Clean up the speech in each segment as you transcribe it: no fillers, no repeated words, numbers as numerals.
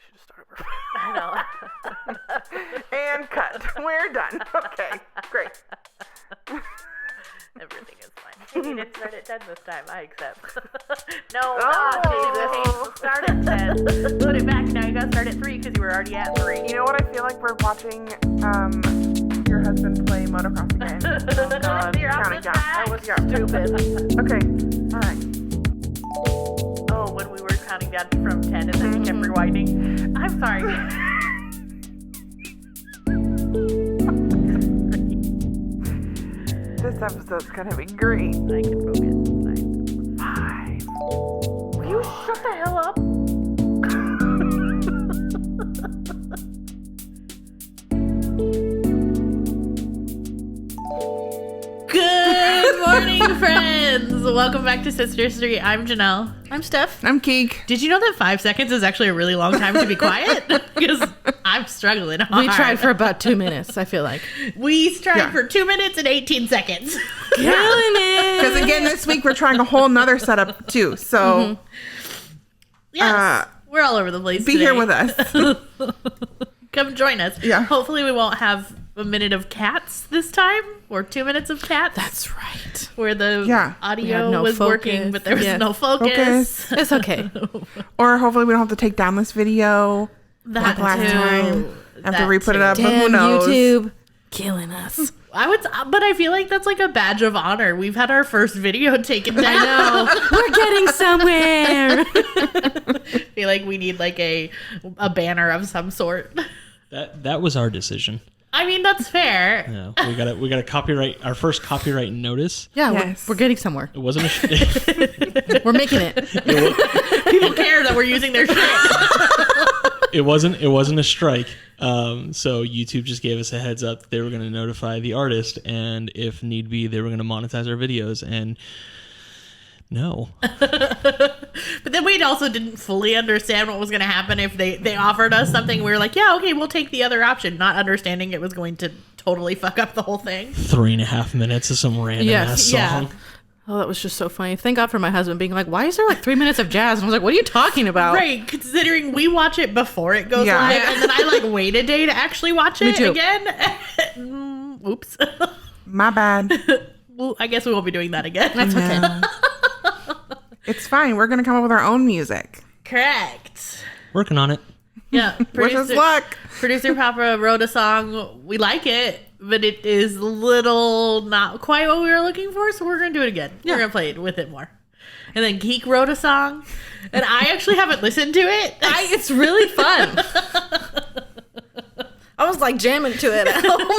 should just start over. I know. And cut. We're done. Okay, great. Everything is fine. You didn't start at 10 this time. I accept. No, Oh. Jesus. Start at 10. Put it back. Now you gotta start at 3 because you were already at 3. You know what? I feel like we're watching your husband play motocross again. Oh, God. You're Counting down. that was stupid. Okay. All right. Oh, when we were counting down from 10 and then we kept rewinding. I'm sorry. This episode's gonna be great. I can focus. 5. Will you shut the hell up? Good morning, friends. Welcome back to Sister Street. I'm Janelle. I'm Steph. I'm Keke. Did you know that 5 seconds is actually a really long time to be quiet? Because I'm struggling hard. We tried for about 2 minutes, I feel like. We tried for 2 minutes and 18 seconds. Killing it. Because again, this week we're trying a whole nother setup too. So Yes, we're all over the place be today. here with us. Come join us. Yeah. Hopefully we won't have a minute of cats this time, or 2 minutes of cats. That's right. Where the Yeah. audio no was focus. working, but there was Yes. no focus. It's okay. Or hopefully we don't have to take down this video. That last too. time. Have to That re-put it too. up, but who Damn knows? YouTube. Killing us. But I feel like that's like a badge of honor. We've had our first video taken down. I know. We're getting somewhere. I feel like we need like a banner of some sort. That was our decision. I mean, that's fair. Yeah, we got a copyright, our first copyright notice. Yeah, Yes. we're getting somewhere. It wasn't We're making it. People care that we're using their shit. it wasn't a strike. So YouTube just gave us a heads up that they were going to notify the artist, and if need be, they were going to monetize our videos. And no, But then we also didn't fully understand what was going to happen if they offered us something. We were like, yeah, okay, we'll take the other option, not understanding it was going to totally fuck up the whole thing. 3.5 minutes of some random ass song. yeah. Oh, that was just so funny. Thank God for my husband being like, why is there like 3 minutes of jazz? And I was like, what are you talking about? Right, considering we watch it before it goes Yeah. live, and then I like wait a day to actually watch it too. again. Oops. My bad. Well, I guess we won't be doing that again. That's okay. No. It's fine. We're going to come up with our own music. Correct. Working on it. Yeah. Wish us luck. Producer Papa wrote a song. We like it, but it is little not quite what we were looking for, so we're going to do it again. Yeah. We're going to play it with it more. And then Keke wrote a song, and I actually haven't listened to it. It's really fun. I was like jamming to it at home.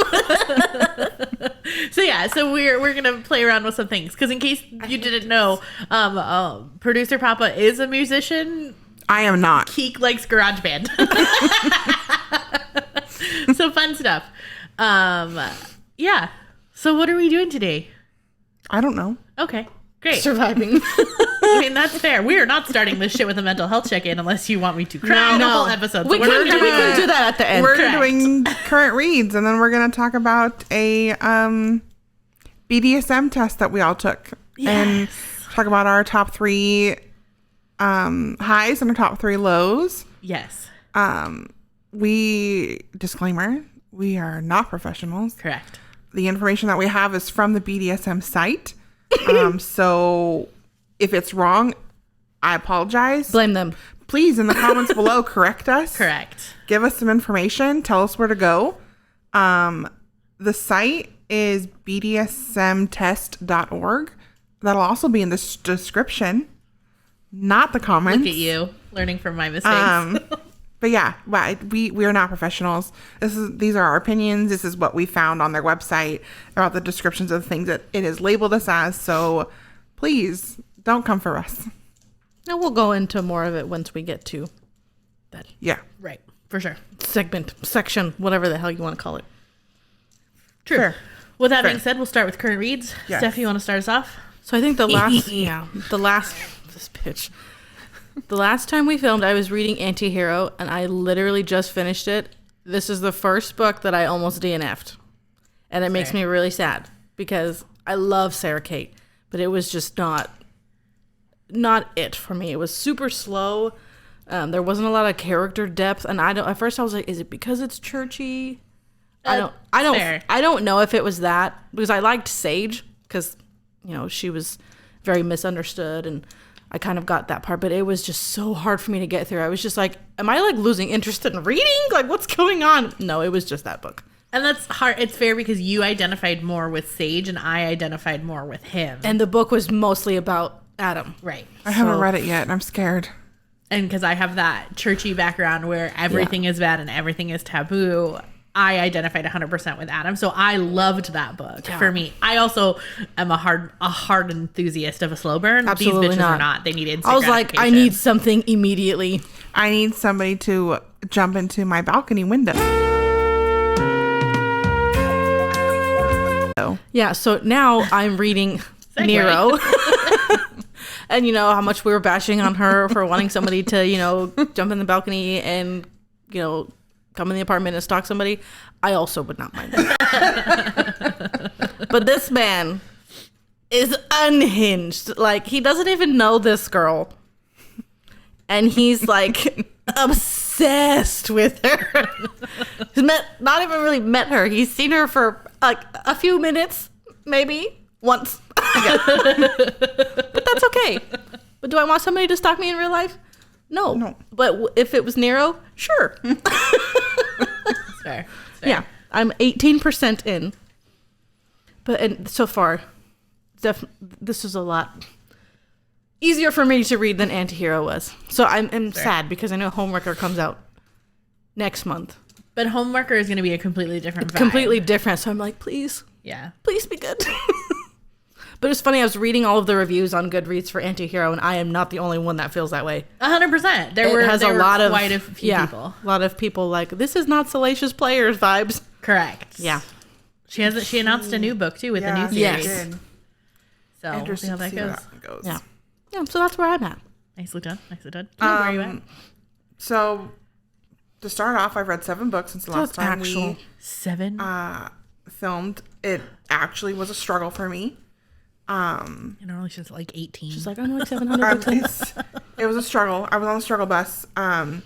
So we're gonna play around with some things, because in case you didn't know, Producer Papa is a musician. I am not. Keke likes garage band. So fun stuff. Yeah. So what are we doing today? I don't know. Okay, great. Surviving. I mean, that's fair. We are not starting this shit with a mental health check-in unless you want me to cry the whole episode. So We can do that at the end. We're Correct. doing current reads, and then we're going to talk about a BDSM test that we all took. And talk about our top 3 highs and our top 3 lows. Yes. Disclaimer, we are not professionals. Correct. The information that we have is from the BDSM site. So if it's wrong, I apologize. Blame them. Please, in the comments below, correct us. Correct. Give us some information. Tell us where to go. The site is bdsmtest.org. That'll also be in the description, not the comments. Look at you, learning from my mistakes. But yeah, we are not professionals. These are our opinions. This is what we found on their website about the descriptions of the things that it has labeled us as. So please don't come for us. And we'll go into more of it once we get to that Yeah. Right. For sure. segment, section, whatever the hell you want to call it. True. Fair. With that Fair. being said, we'll start with current reads. Yes. Steph, you want to start us off? So I think this bitch. The last time we filmed, I was reading Anti-Hero, and I literally just finished it. This is the first book that I almost DNF'd. And it makes me really sad, because I love Sarah Cate, but it was just not it for me. It was super slow. There wasn't a lot of character depth, and at first I was like, is it because it's churchy? I don't know if it was that, because I liked Sage because, you know, she was very misunderstood, and I kind of got that part, but it was just so hard for me to get through. I was just like, am I like losing interest in reading? Like, what's going on? No, it was just that book. And that's hard. It's fair because you identified more with Sage and I identified more with him. And the book was mostly about Adam. Right. I haven't read it yet, and I'm scared. And because I have that churchy background where everything is bad and everything is taboo, I identified 100% with Adam. So I loved that book. Yeah. For me, I also am a hard enthusiast of a slow burn. Absolutely These bitches not. are not. They need instant I was like, I need something immediately. I need somebody to jump into my balcony window. Yeah, so now I'm reading Nero. And you know how much we were bashing on her for wanting somebody to, you know, jump in the balcony and, you know, come in the apartment and stalk somebody. I also would not mind that. But this man is unhinged. Like, he doesn't even know this girl. And he's like obsessed with her. He's not even really met her. He's seen her for like a few minutes, maybe once. But that's okay. But do I want somebody to stalk me in real life? No. But if it was Nero, sure. It's fair. Yeah, I'm 18% in. But so far, this is a lot easier for me to read than Antihero was. So I'm sad because I know Homewrecker comes out next month. But Homewrecker is going to be a completely different vibe. Completely different. So I'm like, please be good. But it's funny, I was reading all of the reviews on Goodreads for Antihero, and I am not the only one that feels that way. 100%. There were quite a few people. A lot of people like, this is not Salacious Players vibes. Correct. Yeah. She announced a new book, too, with a new series. Yes. So we'll see how that goes. Yeah. Yeah, so that's where I'm at. Nicely done. Where are you at? So, to start off, I've read 7 books since the last time we 7 filmed. It actually was a struggle for me. Normally she's like 18. She's like, I'm like 700 books. It was a struggle. I was on the struggle bus. I'm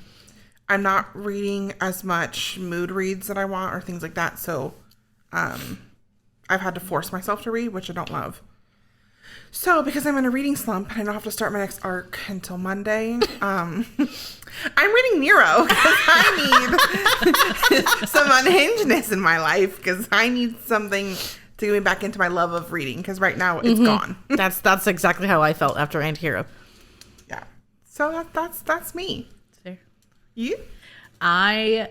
not reading as much mood reads that I want or things like that. So, I've had to force myself to read, which I don't love. So, because I'm in a reading slump and I don't have to start my next arc until Monday, I'm reading Nero because I need some unhingedness in my life because I need something to get me back into my love of reading because right now it's gone. That's exactly how I felt after Antihero. Yeah. So that's me. Fair. You? I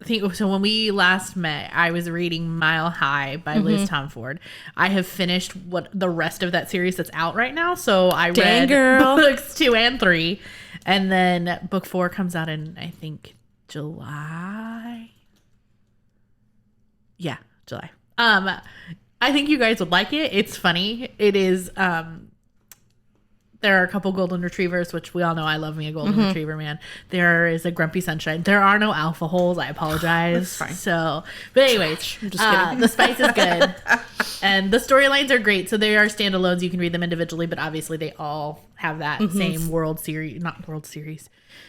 think so. When we last met, I was reading Mile High by Liz Tomforde. I have finished the rest of that series that's out right now. So I read books 2 and 3, and then book 4 comes out in I think July. Yeah, July. I think you guys would like it. It's funny. It is. There are a couple golden retrievers, which we all know I love me a golden retriever, man. There is a grumpy sunshine. There are no alpha holes. I apologize. That's fine. So, but anyways, I'm just kidding. the spice is good, and the storylines are great. So they are standalones. You can read them individually, but obviously they all have that same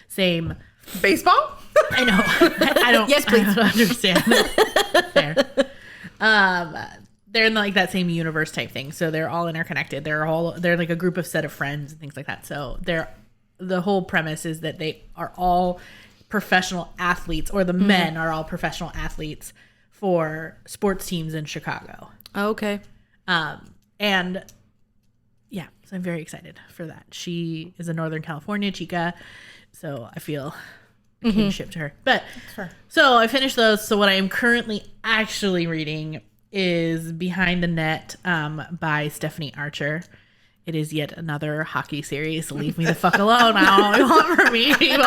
same Baseball? I know. I don't. Yes, please. I don't understand. Fair. They're in like that same universe type thing, so they're all interconnected. They're like a group of set of friends and things like that. So the whole premise is that they are all professional athletes, or the men are all professional athletes for sports teams in Chicago. Oh, okay. And yeah, so I'm very excited for that. She is a Northern California chica, so I feel a kinship to her. But so I finished those. So what I am currently actually reading is Behind the Net by Stephanie Archer. It is yet another hockey series. Leave me the fuck alone. I don't want for me, people.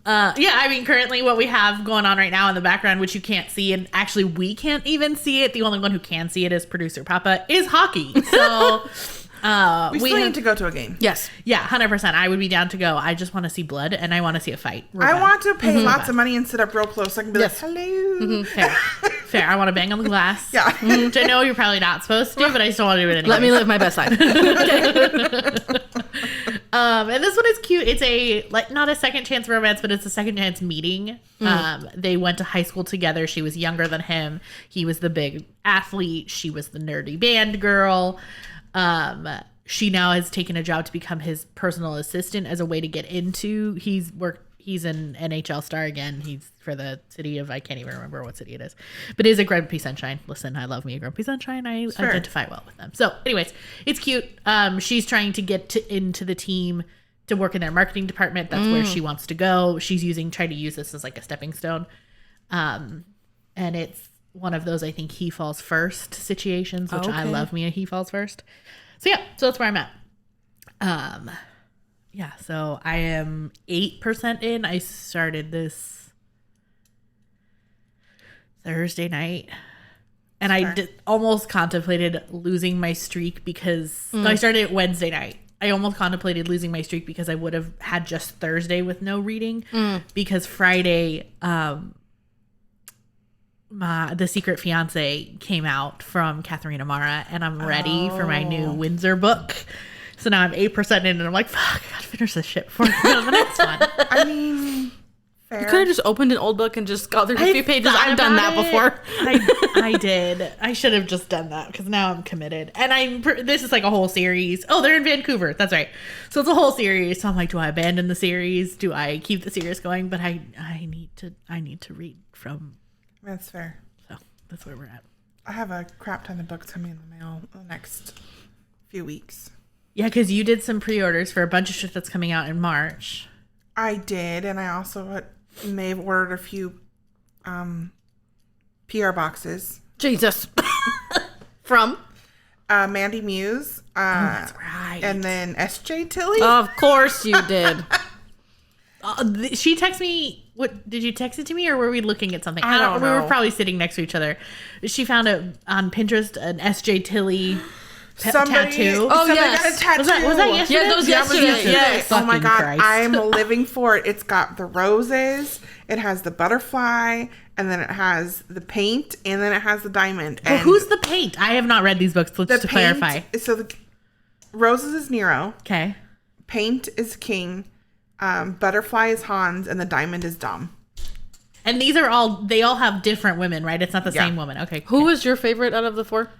I mean, currently what we have going on right now in the background, which you can't see, and actually we can't even see it. The only one who can see it is producer Papa, is hockey. So we still need to go to a game. Yes. Yeah, 100%. I would be down to go. I just want to see blood and I want to see a fight. I want to pay lots of money and sit up real close so I can be like, hello. Fair. I want to bang on the glass. Yeah. Which I know you're probably not supposed to do, but I still want to do it anyway. Let me live my best life. And this one is cute. It's a not a second chance romance, but it's a second chance meeting. They went to high school together. She was younger than him. He was the big athlete. She was the nerdy band girl. She now has taken a job to become his personal assistant as a way to get into. He's an NHL star again. He's for the city of, I can't even remember what city it is, but it is a Grumpy Sunshine. Listen, I love me a Grumpy Sunshine. I identify well with them. So anyways, it's cute. She's trying to get into the team to work in their marketing department. That's where she wants to go. She's trying to use this as like a stepping stone. And it's one of those, I think, he falls first situations, which I love me a he falls first. So yeah, so that's where I'm at. Yeah, so I am 8% in. I started this Thursday night. And I almost contemplated losing my streak because I started it Wednesday night. I almost contemplated losing my streak because I would have had just Thursday with no reading. Because Friday, The Secret Fiancé came out from Catharina Maura, and I'm ready for my new Windsor book. So now I'm 8% in, and I'm like, fuck, I gotta finish this shit before I go to the next one. I mean, fair. You could have just opened an old book and just got through a few pages. I've done that before. I did. I should have just done that because now I'm committed. And this is like a whole series. Oh, they're in Vancouver. That's right. So it's a whole series. So I'm like, do I abandon the series? Do I keep the series going? But I need to read from. That's fair. So that's where we're at. I have a crap ton of books coming in the mail in the next few weeks. Yeah, because you did some pre-orders for a bunch of shit that's coming out in March. I did, and I also may have ordered a few PR boxes. Jesus. From? Mandy Muse. That's right. And then SJ Tilly. Of course you did. She texted me. What did you text it to me, or were we looking at something? I don't know. We were probably sitting next to each other. She found on Pinterest an SJ Tilly tattoo. Oh, somebody yes. got a tattoo. Was that yesterday? Yeah, that was yesterday. Yes. Oh my Fucking God. Christ. I'm living for it. It's got the roses, it has the butterfly, and then it has the paint, and then it has the diamond. Well, And who's the paint? I have not read these books. Let's to clarify. So the roses is Nero. Okay. Paint is King. Butterfly is Hans, and the diamond is Dom. And they all have different women, right? It's not the same woman. Okay. Who was your favorite out of the four?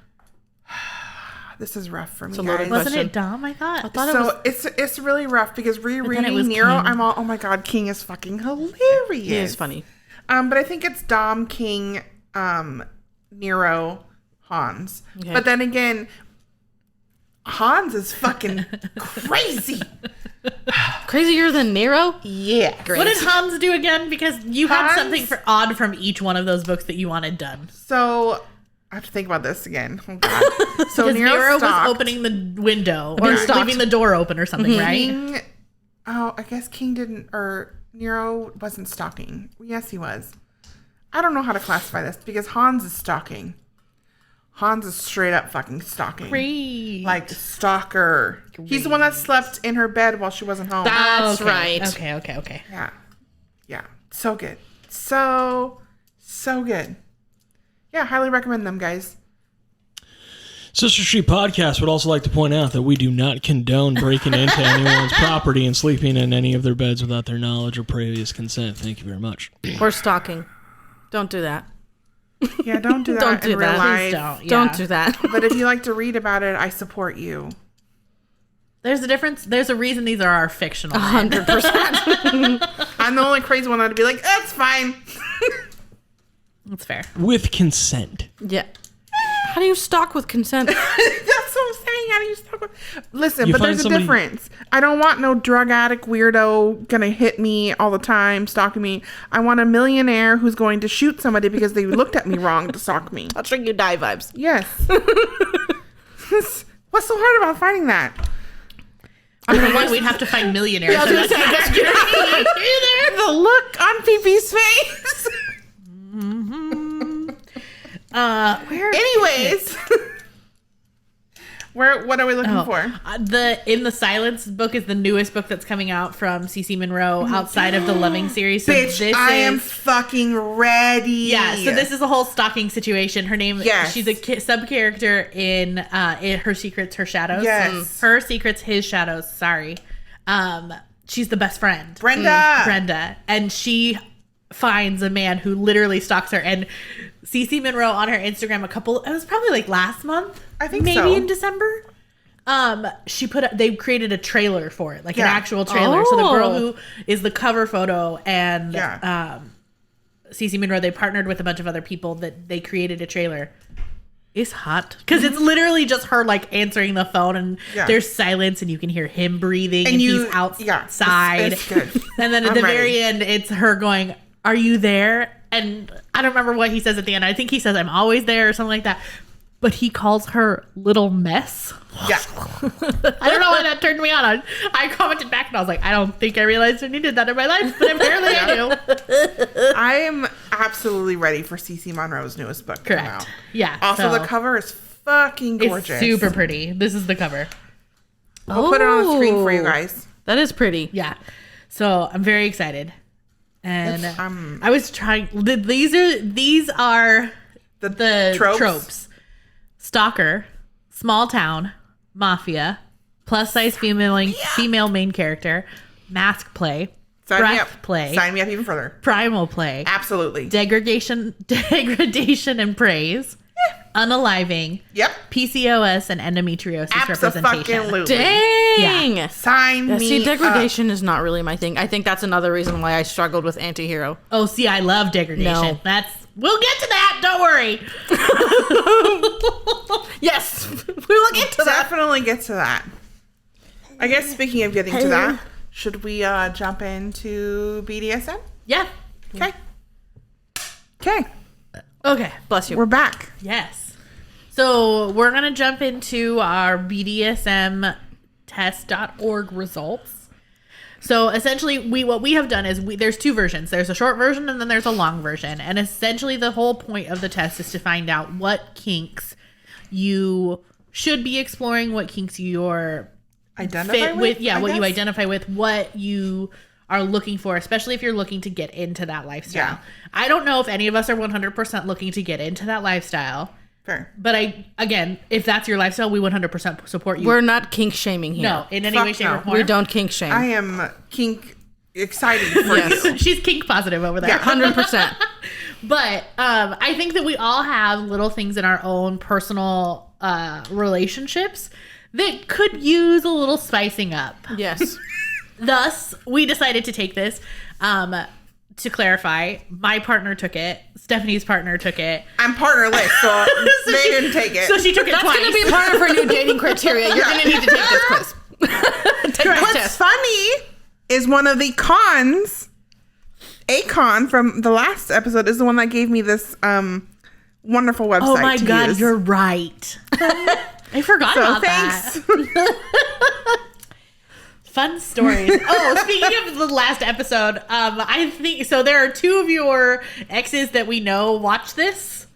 This is rough for me, It's a loaded guys. Wasn't question. it Dom? I thought. So it's really rough because it rereading was Nero, King. I'm all, oh my God, King is fucking hilarious. He is funny. But I think it's Dom, King, Nero, Hans. Okay. But then again, Hans is fucking crazy. Crazier than Nero? Yeah. Great. What did Hans do again? Because you had Hans- something odd from each one of those books that you wanted done. So I have to think about this again. Oh God. So Because Nero stalked. was opening the window or stalked. leaving the door open or something, right? King, I guess King didn't, or Nero wasn't stalking. Yes, he was. I don't know how to classify this because Hans is stalking. Hans is straight up fucking stalking. Great. Like stalker. He's the one that slept in her bed while she wasn't home. That's Okay. right. Okay. Yeah. Yeah. So good. So good. Yeah, highly recommend them, guys. Sister Street Podcast would also like to point out that we do not condone breaking into anyone's property and sleeping in any of their beds without their knowledge or previous consent. Thank you very much. Or stalking. Don't do that. Yeah, don't do that Don't do in real that. life. Please don't. Yeah. Don't do that. But if you like to read about it, I support you. There's a difference. There's a reason these are our fictional. men. 100%. I'm the only crazy one that'd be like, that's fine. That's fair. With consent. Yeah. How do you stalk with consent? That's what I'm saying. How do you stop with... Listen, You but find there's somebody- a difference. I don't want no drug addict weirdo gonna hit me all the time, stalking me. I want a millionaire who's going to shoot somebody because they looked at me wrong to stalk me. Touching you die vibes. Yes. What's so hard about finding that? We'd have to find millionaires. So that's not The look on PP's face. where Anyways. What are we looking for? The In the Silence book is the newest book that's coming out from CC Monroe outside of the Loving series. So Bitch, I am fucking ready. Yeah, so this is a whole stalking situation. Her name, Yes. she's a sub character in Her Secrets, Her Shadows. Yes. Her Secrets, His Shadows. Sorry. She's the best friend. Brenda. And she finds a man who literally stalks her. And CC Monroe on her Instagram it was probably like last month. I think maybe so. in December. They created a trailer for it, like an actual trailer. So the girl who is the cover photo and CC Monroe, they partnered with a bunch of other people that they created a trailer. It's hot because it's literally just her like answering the phone and there's silence and you can hear him breathing and he's outside. It's good. And then at the very end, it's her going, "Are you there?" And I don't remember what he says at the end. I think he says, "I'm always there," or something like that. But he calls her little mess. Yeah. I don't know why that turned me on. I commented back and I was like, I don't think I realized I needed that in my life, but apparently I do. I am absolutely ready for CC Monroe's newest book to come out. Yeah. Also, the cover is fucking gorgeous. It's super pretty. This is the cover. I'll put it on the screen for you guys. That is pretty. Yeah. So I'm very excited. And I was trying. These are the tropes. Stalker, small town, mafia, plus size female main character, mask play, breath play, Sign me up even further. primal play, Absolutely. degradation and praise, unaliving, PCOS and endometriosis representation. Absolutely. Dang. Yeah. Sign me See, degradation up. is not really my thing. I think that's another reason why I struggled with Anti-Hero. Oh, see, I love degradation. No. We'll get to that. Don't worry. Yes, we will get to that. Definitely get to that. I guess speaking of getting to that, should we jump into BDSM? Yeah. Okay. Bless you. We're back. Yes. So we're going to jump into our BDSM test.org results. So essentially, what we have done is there's two versions. There's a short version and then there's a long version. And essentially, the whole point of the test is to find out what kinks you should be exploring, what kinks you're Identify with? what you identify with, what you are looking for, especially if you're looking to get into that lifestyle. Yeah. I don't know if any of us are 100% looking to get into that lifestyle. Fair. But again, if that's your lifestyle, we 100% support you. We're not kink shaming here. No, in any Fuck way, shape, no. or form. We don't kink shame. I am kink excited for you. She's kink positive over there. Yeah. 100%. But I think that we all have little things in our own personal relationships that could use a little spicing up. Yes. Thus, we decided to take this. To clarify, my partner took it. Stephanie's partner took it. I'm partnerless, so they didn't take it. So she took it That's twice. going to be part of her new dating criteria. You're going to need to take this quiz. Take this What's test. funny is one of the cons, a con from the last episode, is the one that gave me this wonderful website. Oh my to God, use. you're right. I forgot about thanks. that. Fun stories. Oh, speaking of the last episode, I think so. There are two of your exes that we know watch this,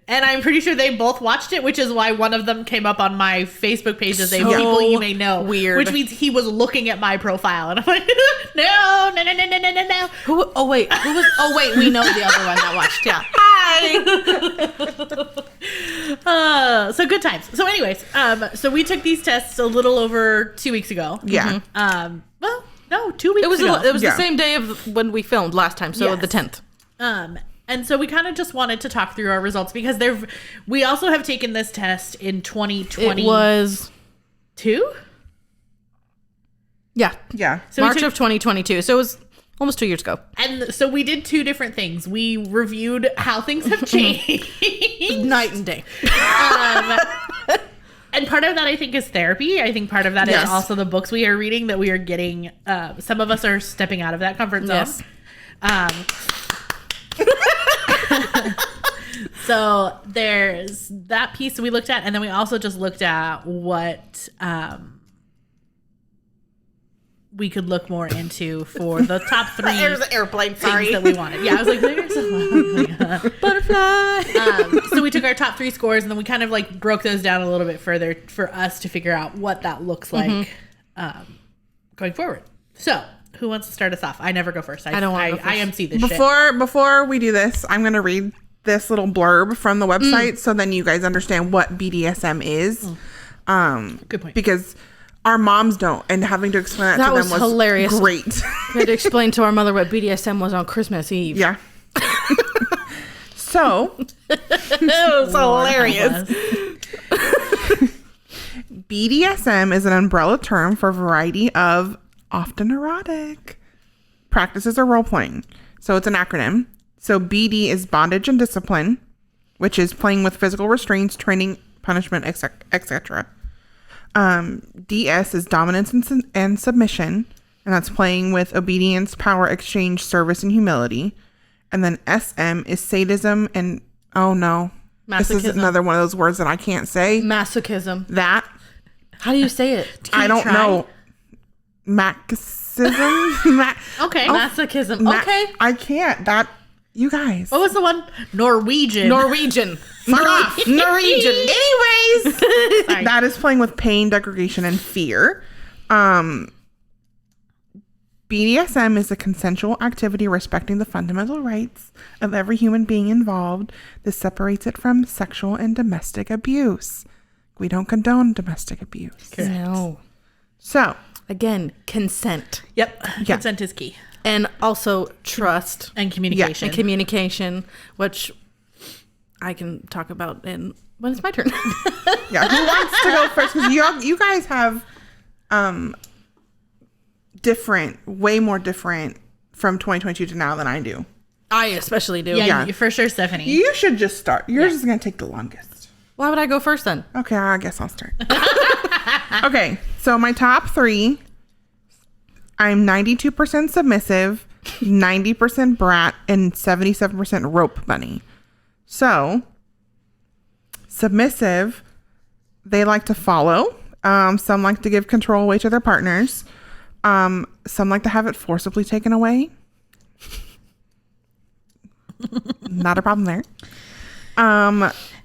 and I'm pretty sure they both watched it, which is why one of them came up on my Facebook page as a people you may know. Weird. Which means he was looking at my profile, and I'm like, no. Who? Oh wait. Who was? Oh wait. We know the other one that watched. Yeah. Hi. So good times. So anyways, so we took these tests a little over 2 weeks ago. Yeah. Well, no, 2 weeks It was. ago. It was Yeah. the same day of when we filmed last time. So Yes. the 10th. And so we kind of just wanted to talk through our results because we also have taken this test in 2020. It was. 2? Yeah. Yeah. So we March took- of 2022. So it was almost 2 years ago. And so we did two different things. We reviewed how things have changed. Night and day. And part of that, I think, is therapy. I think part of that Yes. is also the books we are reading that we are getting. Some of us are stepping out of that comfort zone. Yes. So there's that piece we looked at. And then we also just looked at what we could look more into for the top 3 There's an airplane. things Sorry. that we wanted. Yeah, I was like, there's a Butterfly. so we took our top 3 scores and then we kind of like broke those down a little bit further for us to figure out what that looks like going forward. So who wants to start us off? I never go first. I don't wanna go first. I MC this shit. Before we do this, I'm gonna read this little blurb from the website so then you guys understand what BDSM is. Good point. Because Our moms don't, and having to explain that to them was hilarious. Great. We had to explain to our mother what BDSM was on Christmas Eve. Yeah. So It was hilarious. BDSM is an umbrella term for a variety of often erotic practices or role playing. So it's an acronym. So BD is bondage and discipline, which is playing with physical restraints, training, punishment, etc. DS is dominance and submission, and that's playing with obedience, power exchange, service, and humility. And then SM is sadism and, oh no, this is another one of those words that I can't say. Masochism. That. How do you say it? I don't know. Masochism? Okay. Masochism. Okay. I can't. That, you guys. What was the one? Norwegian. Fuck off. Norwegian. Anyways. Sorry. That is playing with pain, degradation, and fear. BDSM is a consensual activity respecting the fundamental rights of every human being involved. This separates it from sexual and domestic abuse. We don't condone domestic abuse. Correct. No. So, Again, consent. Yep. Yeah. Consent is key. And also trust And communication. and communication, which I can talk about when it's my turn. yeah, who wants to go first? Because you guys have way more different from 2022 to now than I do. I especially do. Yeah, Yeah. for sure, Stephanie. You should just start. Yours is going to take the longest. Why would I go first then? Okay, I guess I'll start. Okay, so my top 3, I'm 92% submissive, 90% brat, and 77% rope bunny. So, submissive, they like to follow. Some like to give control away to their partners. Some like to have it forcibly taken away. Not a problem there.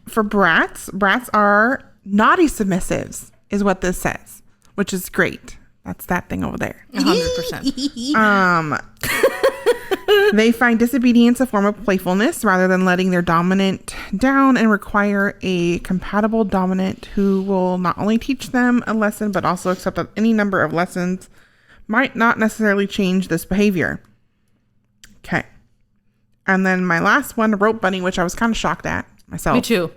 For brats are naughty submissives, is what this says, which is great. That's that thing over there. 100%. They find disobedience a form of playfulness rather than letting their dominant down, and require a compatible dominant who will not only teach them a lesson, but also accept that any number of lessons might not necessarily change this behavior. Okay. And then my last one, rope bunny, which I was kind of shocked at myself. Me too.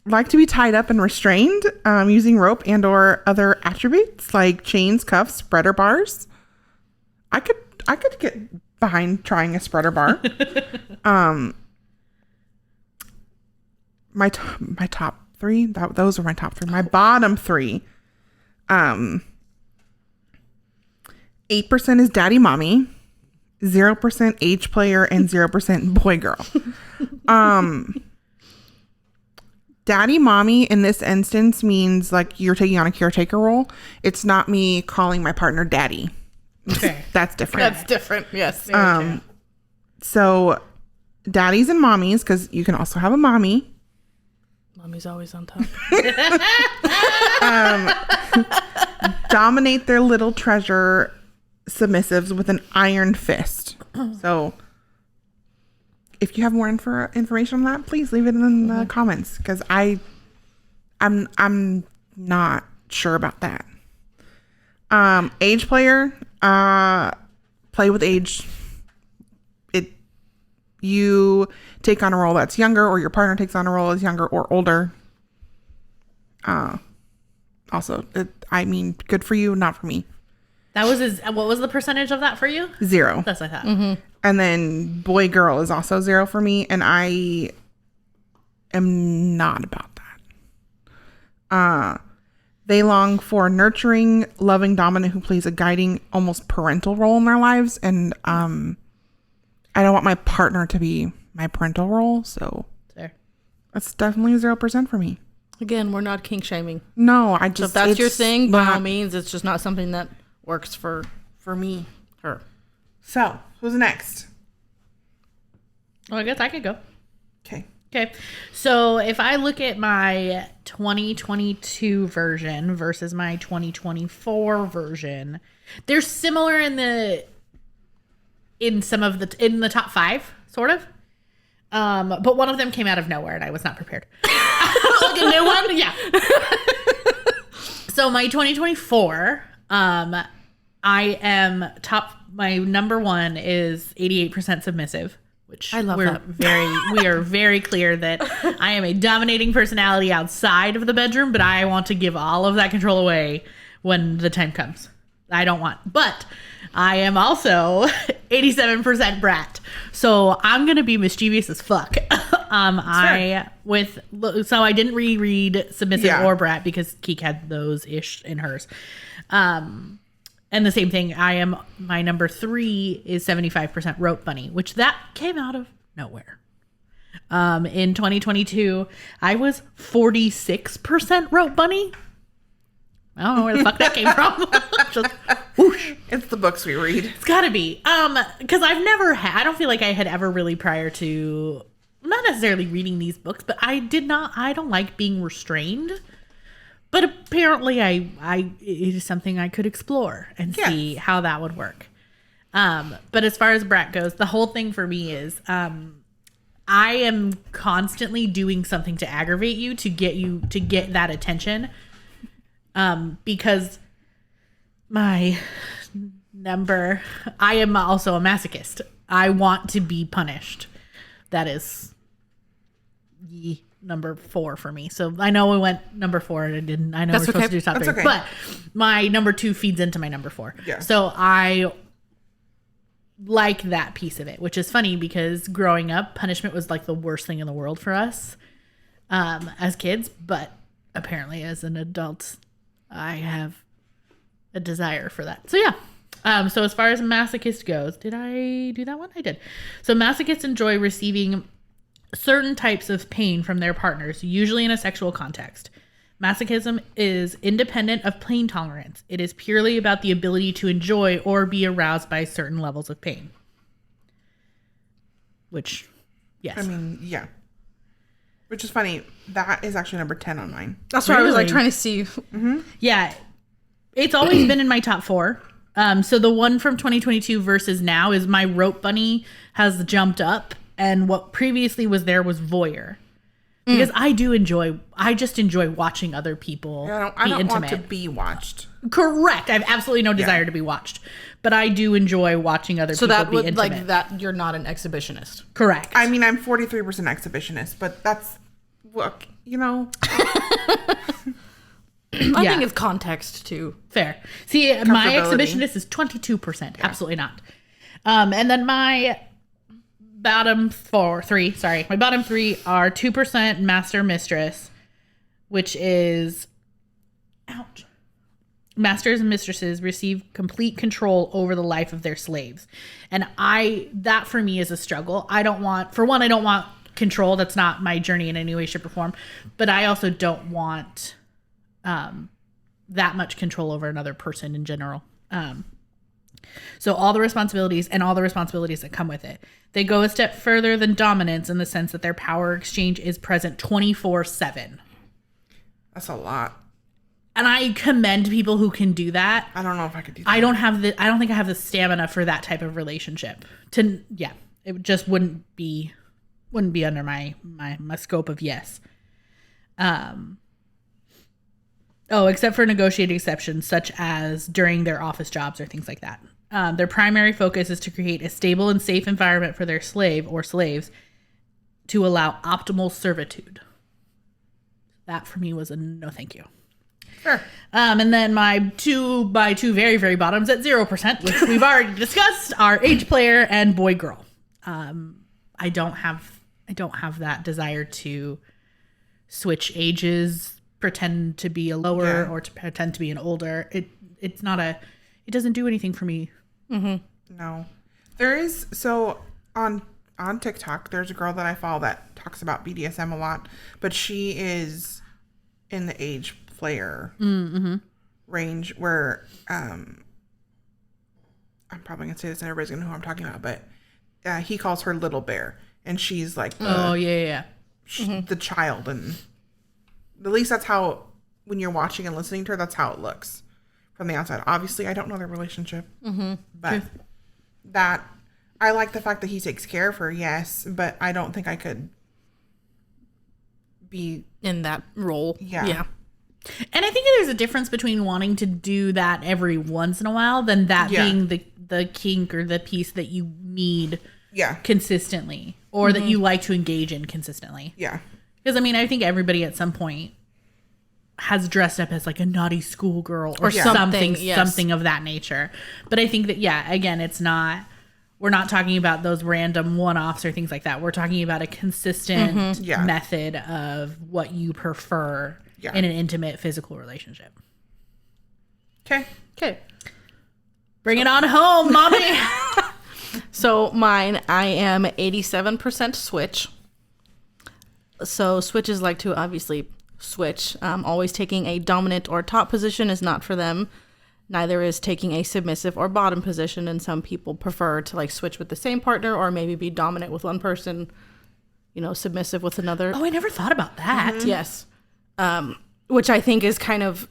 Like to be tied up and restrained using rope and or other attributes like chains, cuffs, spreader bars. I could get behind trying a spreader bar. My top 3, those are my top 3. My bottom 3, 8% is daddy mommy, 0% age player, and 0% boy girl. Daddy mommy in this instance means like you're taking on a caretaker role. It's not me calling my partner daddy. Okay. That's different. That's different. Yes. So daddies and mommies, because you can also have a mommy. Mommy's always on top. Dominate their little treasure submissives with an iron fist. So if you have more information on that, please leave it in the comments, because I'm not sure about that. Age player, play with age. You take on a role that's younger, or your partner takes on a role that's younger or older. Also, good for you, not for me. That was what was the percentage of that for you? 0. That's what I thought. And then boy girl is also 0 for me, and I am not about that. They long for a nurturing, loving dominant who plays a guiding, almost parental role in their lives, and I don't want my partner to be my parental role, so Fair. that's definitely 0% for me. Again, we're not kink shaming. No, I So just if that's your it's thing, by all not means, it's just not something that works for me. her. So who's next? Well, I guess I could go. Okay. Okay. So if I look at my 2022 version versus my 2024 version, they're similar in the top 5, sort of. But one of them came out of nowhere and I was not prepared. Like a new one? Yeah. So my 2024, I am my number one is 88% submissive, which I love that. we are very clear that I am a dominating personality outside of the bedroom, but I want to give all of that control away when the time comes. I don't want, but I am also 87% brat. So I'm going to be mischievous as fuck. So I didn't reread submissive or brat because Keke had those ish in hers. And the same thing, my number 3 is 75% rope bunny, which that came out of nowhere. In 2022, I was 46% rope bunny. I don't know where the fuck that came from. Just whoosh. It's the books we read. It's gotta be. Because I don't feel like I had ever really prior to, not necessarily reading these books, but I don't like being restrained. But apparently it is something I could explore and see how that would work. But as far as brat goes, the whole thing for me is I am constantly doing something to aggravate you to get that attention. Because I am also a masochist. I want to be punished. That is number 4 for me. So I know we went number 4 and I didn't. I know we're supposed to do top 3, but my number 2 feeds into my number 4. Yeah. So I like that piece of it, which is funny because growing up, punishment was like the worst thing in the world for us as kids. But apparently, as an adult, I have a desire for that. So yeah. So as far as masochist goes, did I do that one? I did. So masochists enjoy receiving certain types of pain from their partners, usually in a sexual context. Masochism is independent of pain tolerance. It is purely about the ability to enjoy or be aroused by certain levels of pain. Which, yes. I mean, yeah. Which is funny. That is actually number 10 on mine. That's why I was like trying to see. Mm-hmm. Yeah. It's always been in my top 4. So the one from 2022 versus now is my rope bunny has jumped up. And what previously was there was voyeur. Because I just enjoy watching other people be intimate. I don't want to be watched. Correct. I have absolutely no desire to be watched. But I do enjoy watching other people be intimate. Like that, you're not an exhibitionist. Correct. I mean, I'm 43% exhibitionist, but that's, look, I think it's context too. Fair. See, my exhibitionist is 22%. Yeah. Absolutely not. And then my bottom 3 are 2% master mistress, which is masters and mistresses receive complete control over the life of their slaves. And that for me is a struggle. I don't want control. That's not my journey in any way, shape, or form. But I also don't want that much control over another person in general. So all the responsibilities that come with it. They go a step further than dominance in the sense that their power exchange is present 24/7. That's a lot. And I commend people who can do that. I don't know if I could do that. I don't think I have the stamina for that type of relationship. It just wouldn't be under my scope of yes. Except for negotiated exceptions, such as during their office jobs or things like that. Their primary focus is to create a stable and safe environment for their slave or slaves to allow optimal servitude. That for me was a no thank you. Sure. And then my two very, very bottoms at 0%, which we've already discussed, are age player and boy girl. I don't have that desire to switch ages, pretend to be a lower or to pretend to be an older. It doesn't do anything for me. Mm-hmm. No. There is, so on TikTok, there's a girl that I follow that talks about BDSM a lot, but she is in the age player range where, I'm probably going to say this and everybody's going to know who I'm talking about, but he calls her Little Bear, and she's like the child, and at least that's how, when you're watching and listening to her, that's how it looks from the outside. Obviously, I don't know their relationship, but that, I like the fact that he takes care of her, yes, but I don't think I could be in that role. Yeah. And I think there's a difference between wanting to do that every once in a while than that being the kink or the piece that you need consistently or that you like to engage in consistently. Yeah. Because, I mean, I think everybody at some point has dressed up as like a naughty schoolgirl or something of that nature. But I think that, again, it's not... We're not talking about those random one-offs or things like that. We're talking about a consistent method of what you prefer in an intimate physical relationship. Okay. Bring it on home, mommy. So mine, I am 87% switch. So switches like to obviously switch. Always taking a dominant or top position is not for them. Neither is taking a submissive or bottom position, and some people prefer to like switch with the same partner or maybe be dominant with one person, submissive with another. Oh, I never thought about that. Mm-hmm. Yes. Which I think is kind of,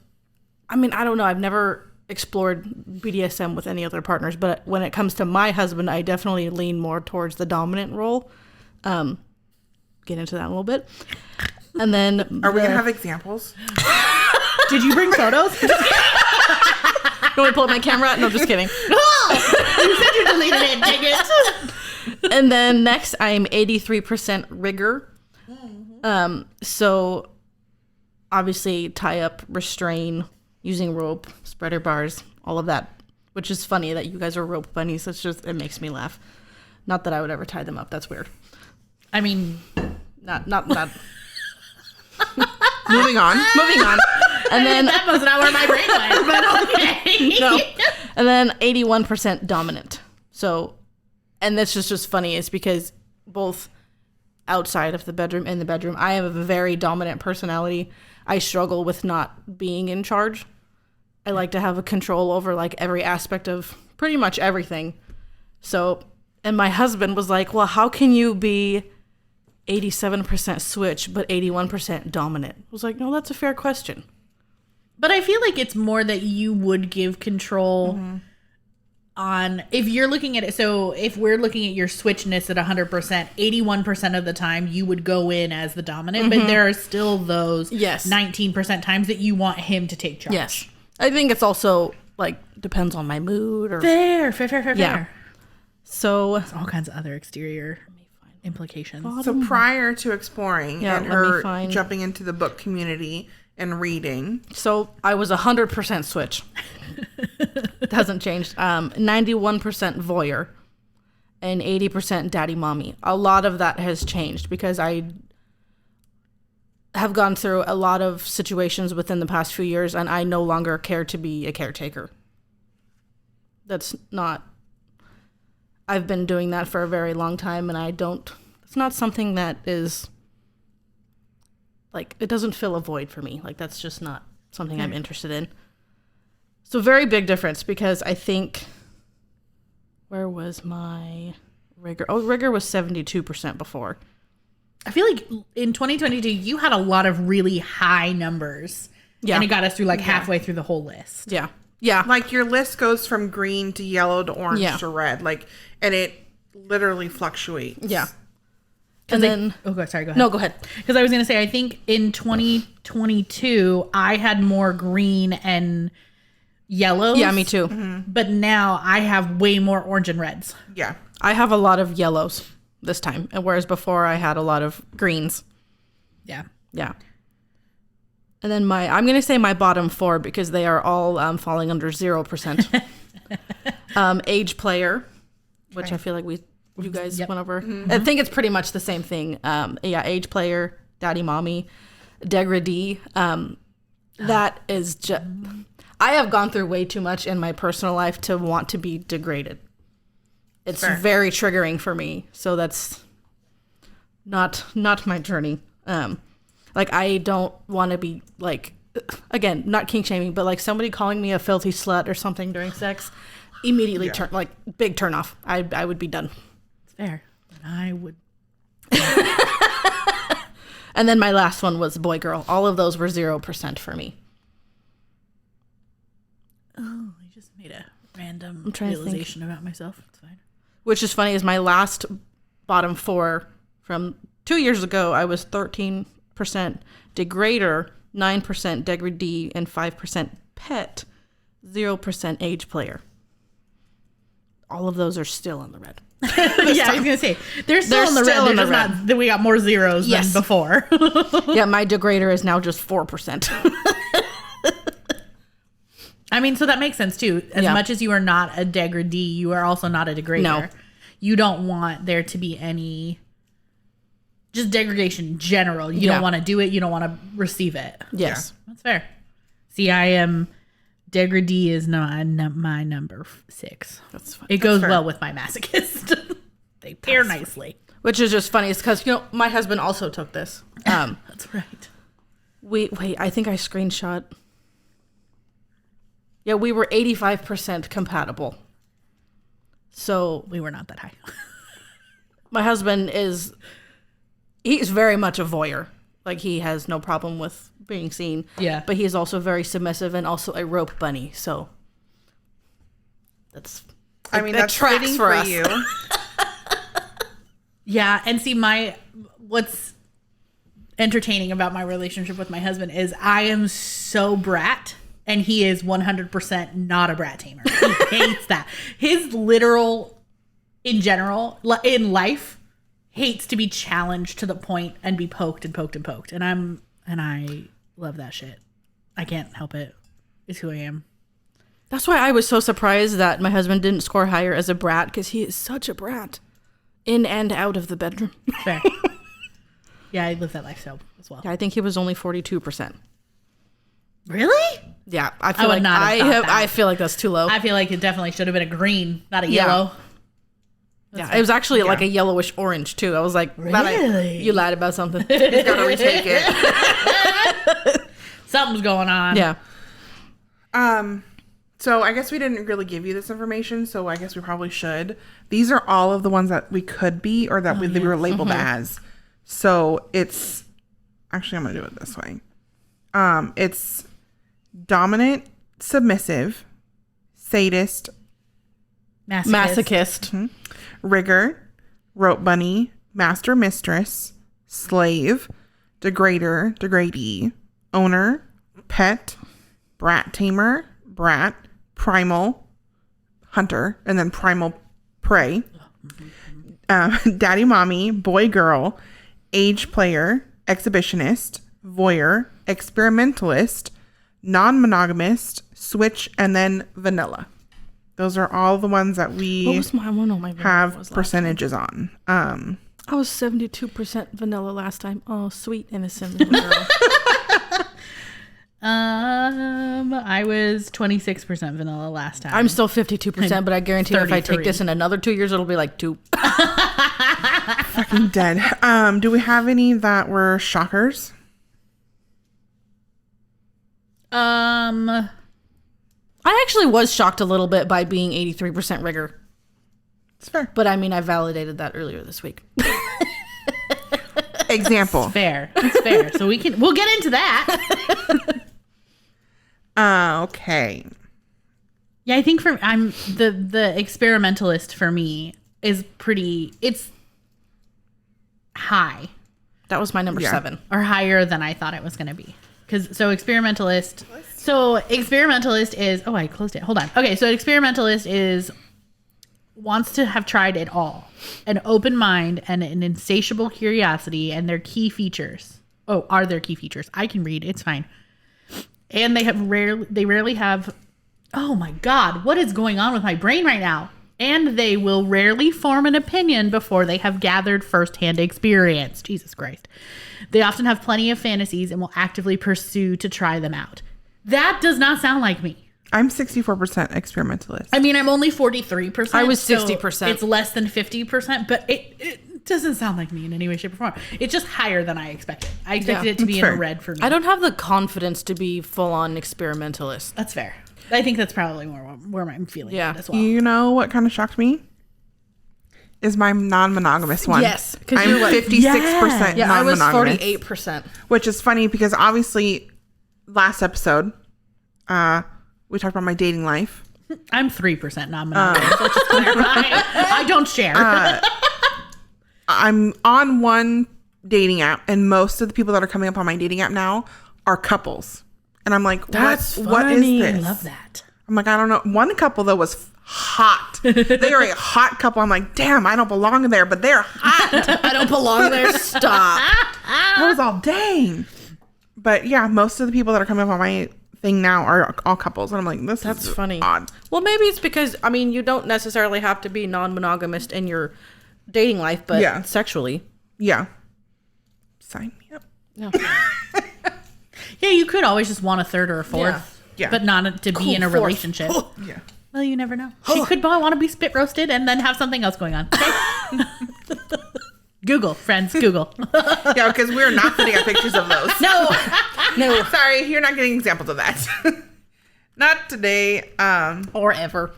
I mean, I don't know. I've never explored BDSM with any other partners, but when it comes to my husband, I definitely lean more towards the dominant role. Get into that a little bit. And then... Are we going to have examples? Did you bring photos? You want me to pull up my camera? No, just kidding. You said you deleted it, dang it. And then next, I'm 83% rigor. So obviously tie up, restrain, using rope, spreader bars, all of that, which is funny that you guys are rope bunnies. It makes me laugh. Not that I would ever tie them up. That's weird. I mean, not. Moving on. And then that was not where my brain went, but okay. No. And then 81% dominant. So, and that's just funny is because both outside of the bedroom and the bedroom, I have a very dominant personality. I struggle with not being in charge. I like to have a control over like every aspect of pretty much everything. So, and my husband was like, well, how can you be 87% switch, but 81% dominant? I was like, no, that's a fair question. But I feel like it's more that you would give control on, if you're looking at it, so if we're looking at your switchness at 100%, 81% of the time you would go in as the dominant, but there are still those 19% times that you want him to take charge. Yes. I think it's also like depends on my mood or fair. Yeah. So there's all kinds of other exterior implications. So prior to exploring and let her me find- jumping into the book community and reading. So I was 100% switch. It hasn't changed. 91% voyeur and 80% daddy mommy. A lot of that has changed because I have gone through a lot of situations within the past few years and I no longer care to be a caretaker. That's not... I've been doing that for a very long time and it's not something that is... Like, it doesn't fill a void for me. Like, that's just not something I'm interested in. So, very big difference because I think... Where was my rigor? Oh, rigor was 72% before. I feel like in 2022, you had a lot of really high numbers. Yeah. And it got us through like halfway through the whole list. Yeah. Yeah. Like, your list goes from green to yellow to orange to red. Like, and it literally fluctuates. Yeah. And then... go ahead. No, go ahead. Because I was going to say, I think in 2022, I had more green and yellows. Yeah, me too. But now I have way more orange and reds. Yeah. I have a lot of yellows this time, and whereas before I had a lot of greens. Yeah. Yeah. And then I'm going to say my bottom four because they are all falling under 0%. Age player, which I feel like you guys went over. I think it's pretty much the same thing. Age player, daddy mommy, degradee. That is just... I have gone through way too much in my personal life to want to be degraded. It's very triggering for me. So that's not my journey. Like, I don't want to be, like, again, not kink shaming, but, like, somebody calling me a filthy slut or something during sex, immediately big turn off. I would be done. Fair. I would. And then my last one was boy girl. All of those were 0% for me. Oh, I just made a random realization about myself. It's fine. Which is funny is my last bottom four from 2 years ago, I was 13% degrader, 9% degradee, and 5% pet, 0% age player. All of those are still in the red. Yeah, I was gonna say they're still in the red. They're just not. We got more zeros than before. Yeah, my degrader is now just 4%. I mean, so that makes sense too. As much as you are not a degradee, you are also not a degrader. No. You don't want there to be any just degradation in general. You don't want to do it. You don't want to receive it. Yes. Yeah, that's fair. See, I am degradee is my number 6. That's fine. It goes well with my masochist. They pair nicely. Which is just funny. It's because, my husband also took this. That's right. Wait, I think I screenshot. Yeah, we were 85% compatible. So We were not that high. my husband he's very much a voyeur. Like, he has no problem with being seen. Yeah. But he is also very submissive and also a rope bunny. So that's that's tracks fitting for for us. you. Yeah, and see, what's entertaining about my relationship with my husband is I am so brat, and he is 100% not a brat tamer. He hates that. His literal, in general, in life, hates to be challenged to the point and be poked and poked and poked. And I love that shit. I can't help it. It's who I am. That's why I was so surprised that my husband didn't score higher as a brat, because he is such a brat. In and out of the bedroom. Fair. Yeah, I live that life so as well. Yeah, I think he was only 42%. Really? Yeah, I feel would not have thought that. I feel like that's too low. I feel like it definitely should have been a green, not a yellow. Yeah, it was actually like a yellowish orange too. I was like, Really? you lied about something. He's got to retake it. Something's going on. Yeah. So I guess we didn't really give you this information, so I guess we probably should. These are all of the ones that we could be or that we were labeled as. So it's actually, I'm gonna do it this way. It's dominant, submissive, sadist, Masochist. rigger, rope bunny, master mistress, slave, degrader, degradee, owner, pet, brat tamer, brat, primal, hunter, and then primal prey, daddy mommy, boy girl, age player, exhibitionist, voyeur, experimentalist, non-monogamist, switch, and then vanilla. Those are all the ones that we What was my one? Oh my God. have percentages on. I was 72% vanilla last time. Oh, sweet innocent little girl. I was 26% vanilla last time. I'm still 52%, but I guarantee if I take 33. this in another 2 years, it'll be like 2. Fucking dead. Do we have any that were shockers? I actually was shocked a little bit by being 83% rigor. It's fair. But I mean, I validated that earlier this week. Example. fair. It's fair. So we'll get into that. Okay. Yeah, I think I'm the experimentalist for me is it's high That was my number 7. or higher than I thought it was going to be. Experimentalist is, oh, I closed it. Hold on. Okay. So experimentalist wants to have tried it all, an open mind and an insatiable curiosity, and their key features. Oh, are their key features. I can read. It's fine. And they rarely have, oh my God, what is going on with my brain right now? And they will rarely form an opinion before they have gathered firsthand experience. Jesus Christ. They often have plenty of fantasies and will actively pursue to try them out. That does not sound like me. I'm 64% experimentalist. I mean, I'm only 43%. I was so 60%. It's less than 50%, but it doesn't sound like me in any way, shape, or form. It's just higher than I expected. I expected it to be in fair. a red for me. I don't have the confidence to be full-on experimentalist. That's fair. I think that's probably more where I'm feeling it as well. You know what kind of shocked me? Is my non-monogamous one. Yes, 'cause I'm you're like- 56% Yeah, I was non-monogamous. 48%. Which is funny because obviously last episode, we talked about my dating life. I'm 3% non-monogamous. Let's just clarify. I don't share. I'm on one dating app, and most of the people that are coming up on my dating app now are couples. And I'm like, That's what is funny. this? I love that. I'm like, I don't know. One couple though was hot. They are a hot couple. I'm like, damn, I don't belong there, but they're hot. I don't belong there. Stop. I was all, dang. But yeah, most of the people that are coming up on my thing now are all couples. And I'm like, That's is funny. odd. Well, maybe it's because, I mean, you don't necessarily have to be non-monogamous in your dating life, but sexually. Yeah. Sign me up. No. Yeah, you could always just want a third or a fourth. Yeah. Yeah. But not to be in a fourth. relationship. Yeah. Well, you never know. She could want to be spit roasted and then have something else going on. Okay? Google, friends, Google. Yeah, because we're not putting up pictures of those. No. Sorry, you're not getting examples of that. Not today. Or ever.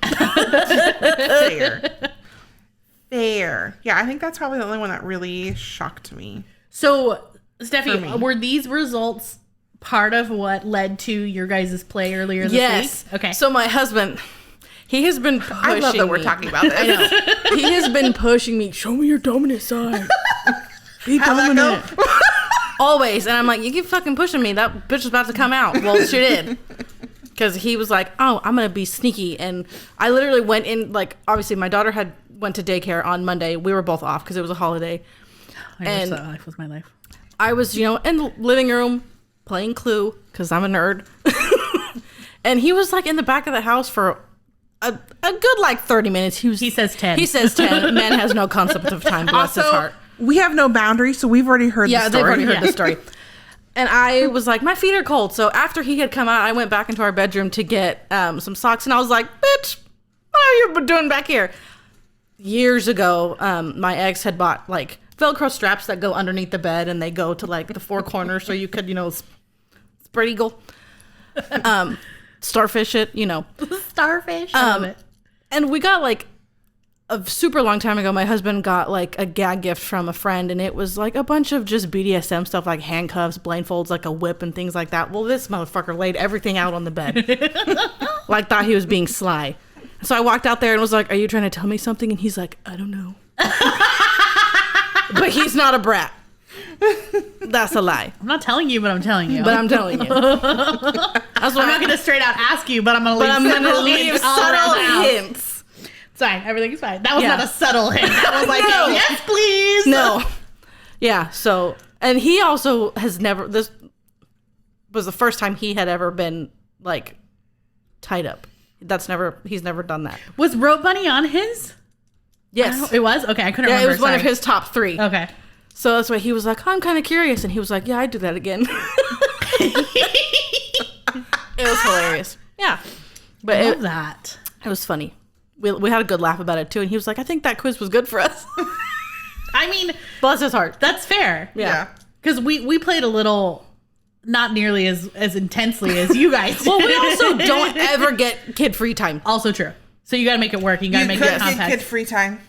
Fair. Yeah, I think that's probably the only one that really shocked me. So, For Steffi, me. were these results part of what led to your guys' play earlier this Yes. week? Okay. So my husband, he has been pushing I love that we're me. talking about this. I know. He has been pushing me. Show me your dominant side. Be How'd that dominant. go? Always. And I'm like, you keep fucking pushing me. That bitch is about to come out. Well, she did. Because he was like, oh, I'm going to be sneaky. And I literally went in, like, obviously my daughter went to daycare on Monday. We were both off because it was a holiday. I wish that life was my life. I was, in the living room playing Clue because I'm a nerd. And he was like in the back of the house for a good like 30 minutes. He says 10. He says 10. Man has no concept of time. Bless his heart. We have no boundaries, so we've already heard the story. They've already heard the story. And I was like, my feet are cold. So after he had come out, I went back into our bedroom to get some socks. And I was like, bitch, what are you doing back here? Years ago, my ex had bought like Velcro straps that go underneath the bed and they go to like the four corners so you could, spread eagle. Starfish it, Starfish. I love it. And we got like a super long time ago, my husband got like a gag gift from a friend, and it was like a bunch of just BDSM stuff like handcuffs, blindfolds, like a whip and things like that. Well, this motherfucker laid everything out on the bed. Like thought he was being sly. So I walked out there and was like, are you trying to tell me something? And he's like, I don't know. But he's not a brat. That's a lie. I'm not telling you, but I'm telling you. But I'm telling you. That's what I'm not going to straight out ask you, but I'm going to leave subtle hints. It's fine. Everything's fine. That was Yeah. not a subtle hint. That was like, No. a, yes, please. No. Yeah, so, and he also has never, this was the first time he had ever been, like, tied up. He's never done that. Was Rope Bunny on his? Yes. It was? Okay, I couldn't Yeah, remember. it was one of Sorry. his top 3. Okay. So that's why he was like, I'm kind of curious. And he was like, yeah, I'd do that again. It was hilarious. Yeah. But I love that. it was funny. We had a good laugh about it, too. And he was like, I think that quiz was good for us. I mean, Bless his heart. that's fair. Yeah. Because we played a little, not nearly as intensely as you guys did. Well, we also don't ever get kid free time. Also true. So you got to make it work. You got to make it Get compact. kid free time.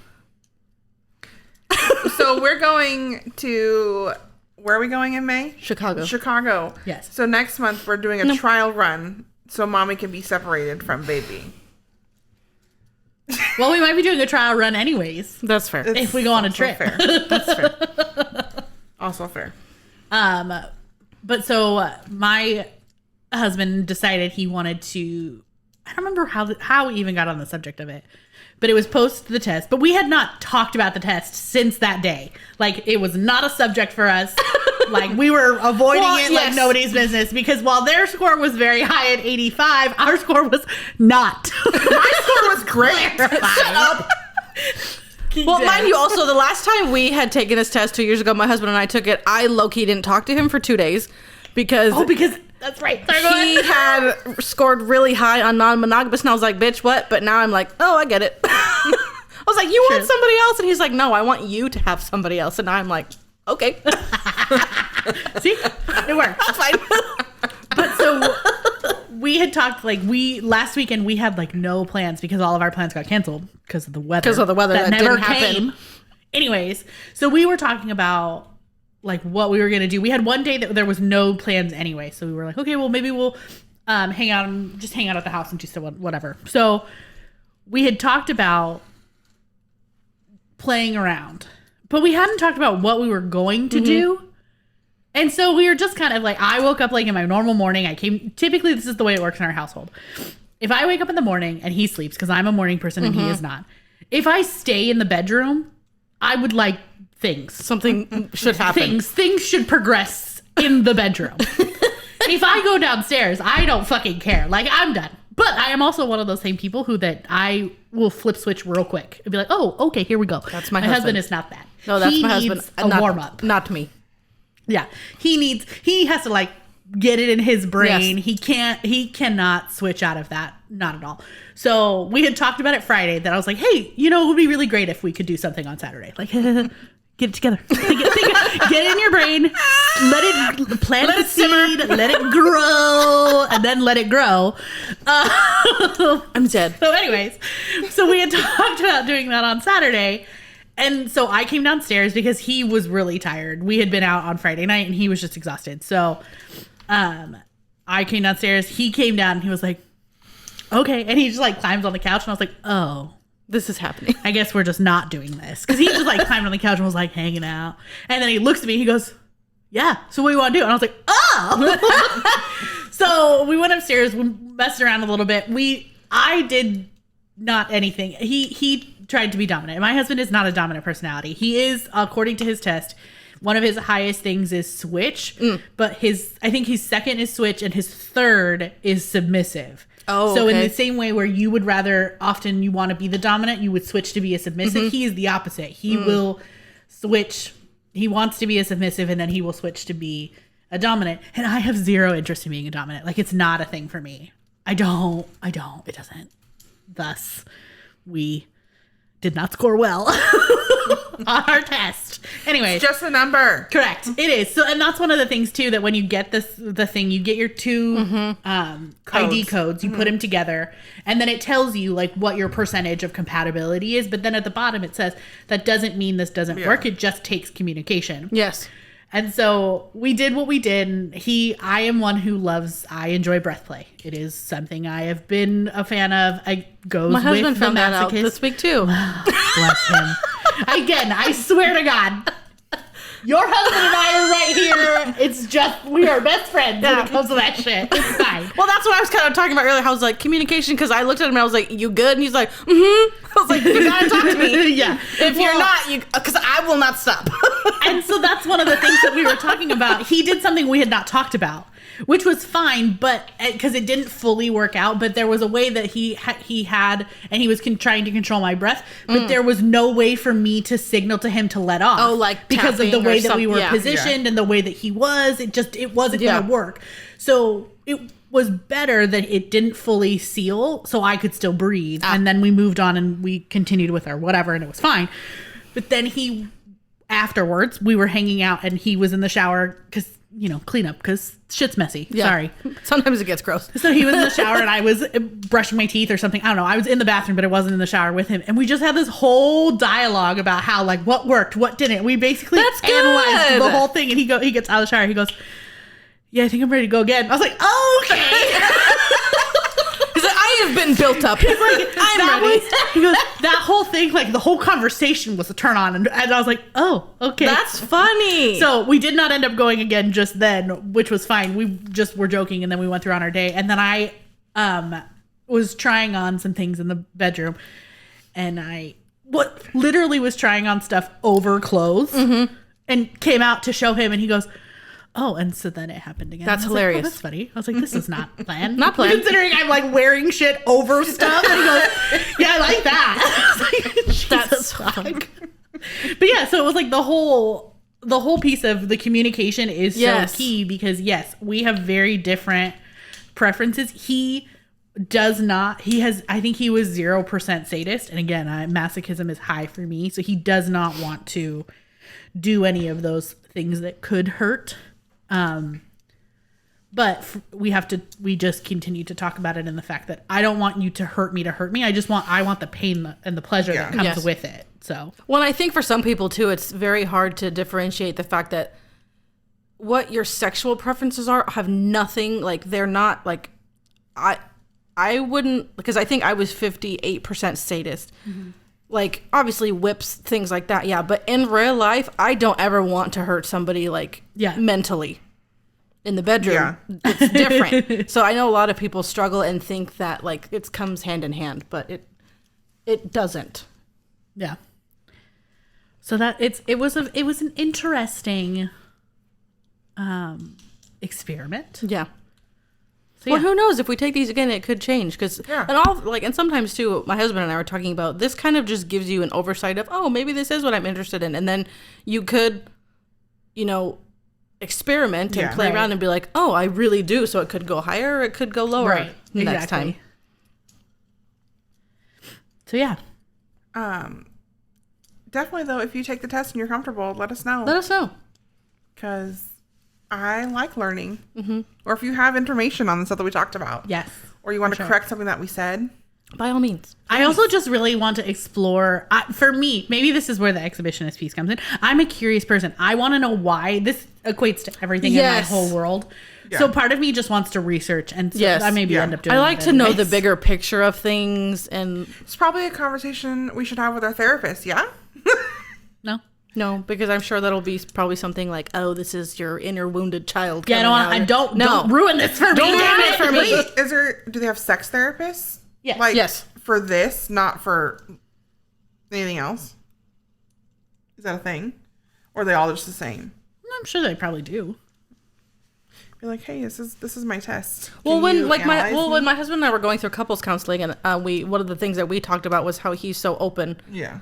So we're going to, where are we going in May? Chicago. Chicago. Yes. So next month we're doing a trial run so mommy can be separated from baby. Well, we might be doing a trial run anyways. That's fair. If we go on a Also trip. fair. That's fair. Also fair. But so my husband decided he wanted to, I don't remember how we even got on the subject of it, but it was post the test, but we had not talked about the test since that day. Like it was not a subject for us. Like we were avoiding it like nobody's business, because while their score was very high at 85, our score was not. My score was great. Shut up. Well, mind you, also, the last time we had taken this test 2 years ago, my husband and I took it, I low-key didn't talk to him for 2 days because That's right. Sorry, go he ahead. had scored really high on non-monogamous, and I was like, bitch, what? But now I'm like, oh, I get it. I was like, you want somebody else? And he's like, no, I want you to have somebody else. And now I'm like, okay. See? It worked. Fine. But so we had talked last weekend we had like no plans because all of our plans got canceled because of the weather. Because of the weather that never didn't happen. came. Anyways, so we were talking about like what we were gonna do. We had one day that there was no plans anyway, so we were like, okay, well maybe we'll hang out at the house and just whatever. So we had talked about playing around, but we hadn't talked about what we were going to do. And so we were just kind of like, I woke up like in my normal morning. Typically this is the way it works in our household. If I wake up in the morning and he sleeps, because I'm a morning person and he is not. If I stay in the bedroom, I would like things. Something should happen. Things should progress in the bedroom. If I go downstairs, I don't fucking care. Like, I'm done. But I am also one of those same people that I will flip switch real quick and be like, oh, okay, here we go. That's my husband is not that. No, that's he my needs husband. A warm up. Not me. Yeah. He has to like get it in his brain. Yes. He cannot switch out of that. Not at all. So we had talked about it Friday that I was like, hey, it would be really great if we could do something on Saturday. Like, get it together. Get it in your brain. Plant the seed. Let it grow. And then let it grow. I'm dead. So anyways, we had talked about doing that on Saturday. And so I came downstairs because he was really tired. We had been out on Friday night and he was just exhausted. So I came downstairs. He came down and he was like, okay. And he just like climbs on the couch. And I was like, oh. This is happening. I guess we're just not doing this. Because he just like climbed on the couch and was like hanging out. And then he looks at me and he goes, yeah, so what do you want to do? And I was like, oh. So we went upstairs, we messed around a little bit. I did not anything. He tried to be dominant. My husband is not a dominant personality. He is, according to his test, one of his highest things is switch. But I think his second is switch and his third is submissive. Oh, so okay. in the same way where you would rather often you want to be the dominant, you would switch to be a submissive. He is the opposite. He will switch. He wants to be a submissive and then he will switch to be a dominant. And I have zero interest in being a dominant. Like, it's not a thing for me. I don't. It doesn't. Thus, we did not score well on our test. Anyways. It's just a number. Correct. It is. So, and that's one of the things too, that when you get the thing, you get your two ID codes, you put them together, and then it tells you like what your percentage of compatibility is. But then at the bottom it says that doesn't mean this doesn't work. It just takes communication. Yes. And so we did what we did. And I am one who I enjoy breath play. It is something I have been a fan of. My husband found that out this week too. Bless him. Again, I swear to God, your husband and I are right here. It's just, we are best friends when it comes to that shit. It's fine. Well, that's what I was kind of talking about earlier. I was like, communication, because I looked at him and I was like, you good? And he's like, I was like, you gotta talk to me. Yeah. If you're not, because I will not stop. And so that's one of the things that we were talking about. He did something we had not talked about, which was fine, but because it didn't fully work out. But there was a way that he had, and he was trying to control my breath, but there was no way for me to signal to him to let off. Oh, like because of the way that we were yeah. positioned and the way that he was. It wasn't going to work. So it was better that it didn't fully seal, so I could still breathe. And then we moved on and we continued with our whatever, and it was fine. But then afterwards, we were hanging out and he was in the shower because, clean up because shit's messy. Yeah. Sorry. Sometimes it gets gross. So he was in the shower and I was brushing my teeth or something. I don't know. I was in the bathroom, but I wasn't in the shower with him. And we just had this whole dialogue about how, like, what worked, what didn't. We basically analyzed the whole thing. And he gets out of the shower. He goes, yeah, I think I'm ready to go again. I was like, oh, okay. He's like, I have been built up. He's like, I'm ready. He goes, that whole thing, like the whole conversation was a turn on. And I was like, oh, okay. That's funny. So we did not end up going again just then, which was fine. We just were joking and then we went through on our day. And then I was trying on some things in the bedroom. And I literally was trying on stuff over clothes and came out to show him. And he goes, oh, and so then it happened again. That's hilarious. Like, oh, that's funny. I was like, this is not planned. Not planned. Considering I'm like wearing shit over stuff. And he goes, yeah, I like that. I was like, that's fun. But yeah, so it was like the whole piece of the communication is so key because yes, we have very different preferences. I think he was 0% sadist. And again, masochism is high for me. So he does not want to do any of those things that could hurt. But we just continue to talk about it in the fact that I don't want you to hurt me. I want the pain and the pleasure that comes with it. So, well, I think for some people too, it's very hard to differentiate the fact that what your sexual preferences are have nothing, like they're not like, I wouldn't, because I think I was 58% sadist. Like, obviously whips, things like that, yeah. But in real life, I don't ever want to hurt somebody, like, mentally. In the bedroom, it's different. So I know a lot of people struggle and think that, like, it comes hand in hand, but it doesn't. Yeah. So that it was an interesting experiment. Yeah. So, well, who knows? If we take these again, it could change. And sometimes too, my husband and I were talking about this. Kind of just gives you an oversight of, oh, maybe this is what I'm interested in, and then you could, experiment and play around and be like, oh, I really do. So it could go higher, or it could go lower next time. So yeah. Definitely though, if you take the test and you're comfortable, let us know. Let us know. Because I like learning. Mm-hmm. Or if you have information on the stuff that we talked about. Yes. Or you want to correct something that we said. By all means. I also just really want to explore, for me, maybe this is where the exhibitionist piece comes in. I'm a curious person. I want to know why this equates to everything in my whole world. Yeah. So part of me just wants to research, and so I maybe end up doing I like to know the bigger picture of things, and it's probably a conversation we should have with our therapist, yeah? No, because I'm sure that'll be probably something like, "Oh, this is your inner wounded child." Yeah, don't ruin this for me. Don't ruin it for me. Do they have sex therapists? Yes. Yes. For this, not for anything else? Is that a thing? Or are they all just the same? I'm sure they probably do. Be like, hey, this is my test. When my husband and I were going through couples counseling, and one of the things that we talked about was how he's so open. Yeah.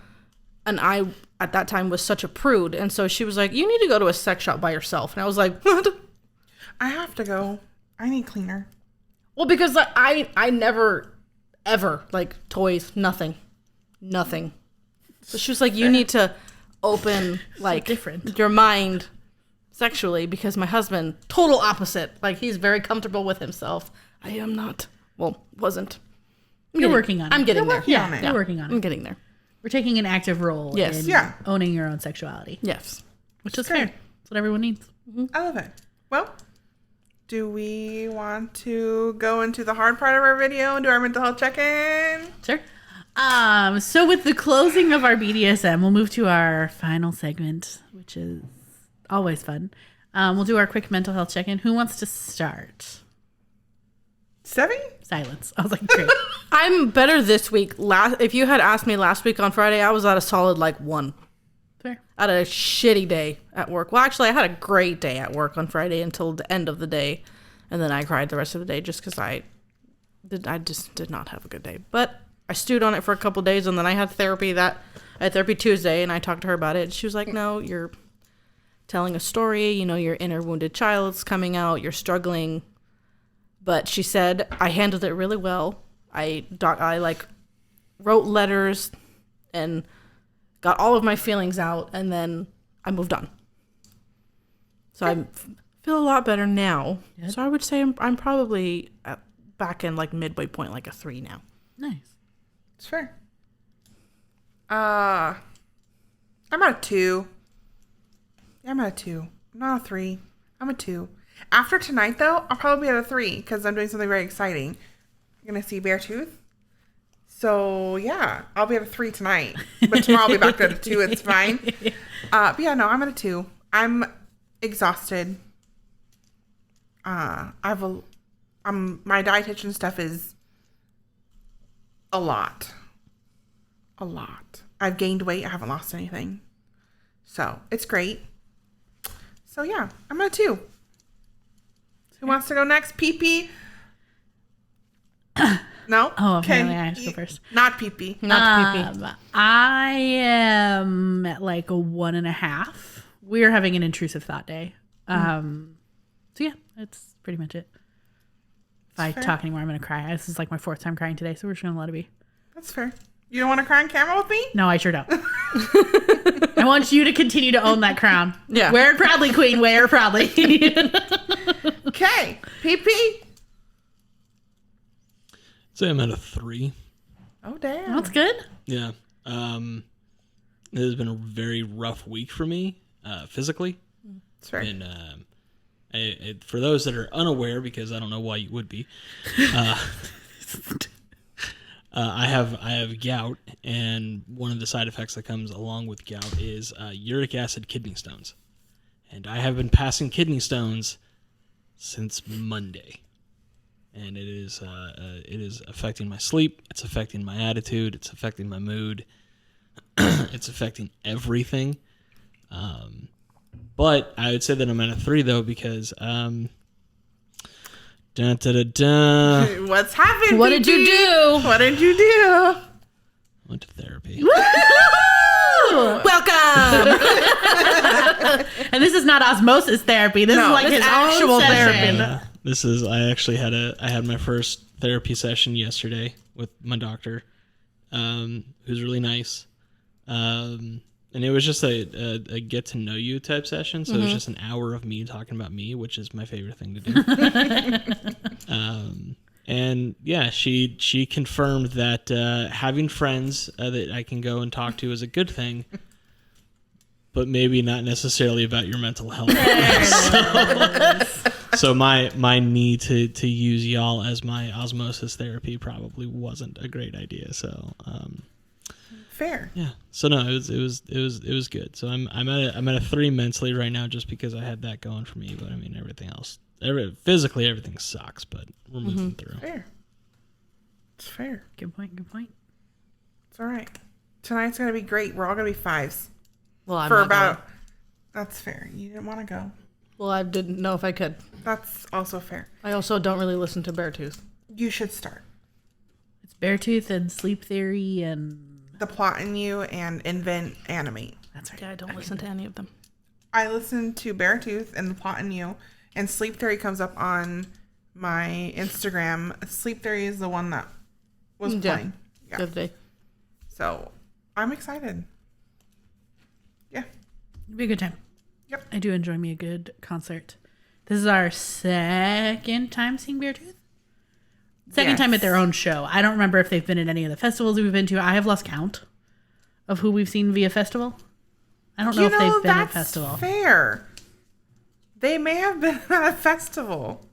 And I, at that time, was such a prude. And so she was like, you need to go to a sex shop by yourself. And I was like, what? I have to go. I need cleaner. Well, because I never, ever, like, toys, nothing. So she was like, you need to open, like, your mind sexually, because my husband, total opposite. Like, he's very comfortable with himself. I am not. Well, wasn't. You're working on it. I'm getting there. Yeah, you're working on it. I'm getting there. We're taking an active role in owning your own sexuality. Yes. Which is fair. That's what everyone needs. Mm-hmm. I love it. Well, do we want to go into the hard part of our video and do our mental health check-in? Sure. So with the closing of our BDSM, we'll move to our final segment, which is always fun. We'll do our quick mental health check-in. Who wants to start? Steffi? Silence. I was like, great. I'm better this week. If you had asked me last week on Friday, I was at a solid 1. Fair. I had a shitty day at work. Well, actually, I had a great day at work on Friday until the end of the day. And then I cried the rest of the day just because I just did not have a good day. But I stewed on it for a couple days, and then I had therapy Tuesday, and I talked to her about it. And she was like, no, you're telling a story. Your inner wounded child's coming out. You're struggling. But she said, I handled it really well. I wrote letters and got all of my feelings out, and then I moved on. So I feel a lot better now. Good. So I would say I'm probably back in midway point, a 3 now. Nice. It's fair. I'm at a 2. Yeah, I'm at a 2. I'm not a 3. I'm a 2. After tonight, though, I'll probably be at a 3 because I'm doing something very exciting. I'm going to see Beartooth. So, yeah, I'll be at a 3 tonight. But tomorrow I'll be back at a 2. It's fine. But yeah, no, I'm at a 2. I'm exhausted. My dietitian stuff is a lot. I've gained weight. I haven't lost anything. So, it's great. So, yeah, I'm at a 2. Who wants to go next? Pee-pee? No? Oh, okay. I have to go first. Not pee-pee. I am at a 1.5. We're having an intrusive thought day. So yeah, that's pretty much it. If I talk anymore, I'm going to cry. This is my 4th time crying today, so we're just going to let it be. That's fair. You don't want to cry on camera with me? No, I sure don't. I want you to continue to own that crown. Yeah. Wear it proudly, queen. Wear it proudly. Okay. Pee-pee? Say I'm at a 3. Oh, damn. That's good. Yeah. It has been a very rough week for me, physically. That's fair. And for those that are unaware, because I don't know why you would be, I have gout, and one of the side effects that comes along with gout is uric acid kidney stones. And I have been passing kidney stones since Monday. And it is affecting my sleep, it's affecting my attitude, it's affecting my mood, it's affecting everything. But I would say that I'm at a 3 though, because What's happened? What did you do? What did you do? I went to therapy. Welcome. And this is not osmosis therapy. This is like this his is actual actual therapy. therapy. I actually had my first therapy session yesterday with my doctor, who's really nice. And it was just a get to know you type session. So it was just an hour of me talking about me, which is my favorite thing to do. And yeah, she confirmed that having friends that I can go and talk to is a good thing, but maybe not necessarily about your mental health. So my need to use y'all as my osmosis therapy probably wasn't a great idea. So Fair. yeah. So no, it was good. So I'm at a 3 mentally right now, just because I had that going for me. But I mean, everything else, physically everything sucks, but we're moving through. Fair. It's fair. Good point. Good point. It's all right. Tonight's gonna be great. We're all gonna be 5s Well, I'm for not about. going. That's fair. You didn't want to go. Well, I didn't know if I could. That's also fair. I also don't really listen to Beartooth. You should start. It's Beartooth and Sleep Theory and The Plot in You and Invent Animate. that's right. Yeah, I don't listen to any of them. I listen to Beartooth and The Plot in You, and Sleep Theory comes up on my Instagram. Sleep Theory is the one that was playing. The other day. So I'm excited. Yeah. It'll be a good time. Yep. I do enjoy me a good concert. This is our second time seeing Beartooth. Second time at their own show. I don't remember if they've been at any of the festivals we've been to. I have lost count of who we've seen via festival. I don't know if they've been at festival. Fair. They may have been at a festival.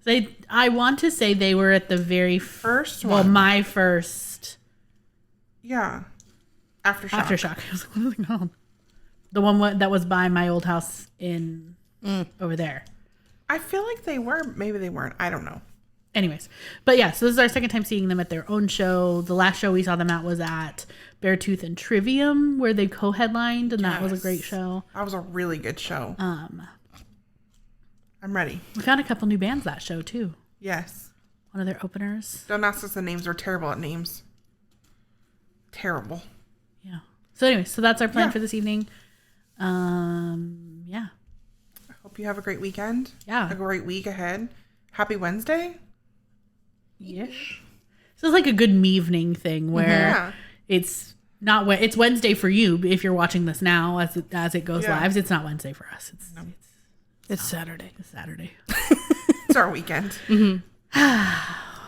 I want to say they were at the very First well, one. my first Yeah. Aftershock. Aftershock. I was like, what is it called? The one that was by my old house in over there. I feel like they were. Maybe they weren't. I don't know. Anyways, but yeah, so this is our second time seeing them at their own show. The last show we saw them at was at Beartooth and Trivium, where they co-headlined, and that was a great show. That was a really good show. I'm ready. We found a couple new bands that show too. Yes. One of their openers. Don't ask us the names. We're terrible at names. Terrible. Yeah. So anyway, so that's our plan Yeah. for this evening. Yeah. I hope you have a great weekend. Yeah. A great week ahead. Happy Wednesday. Ish. So it's like a good evening thing where Yeah. it's not it's Wednesday for you if you're watching this now as it goes Yeah. live. It's not Wednesday for us. It's Saturday. It's Saturday. It's our weekend. We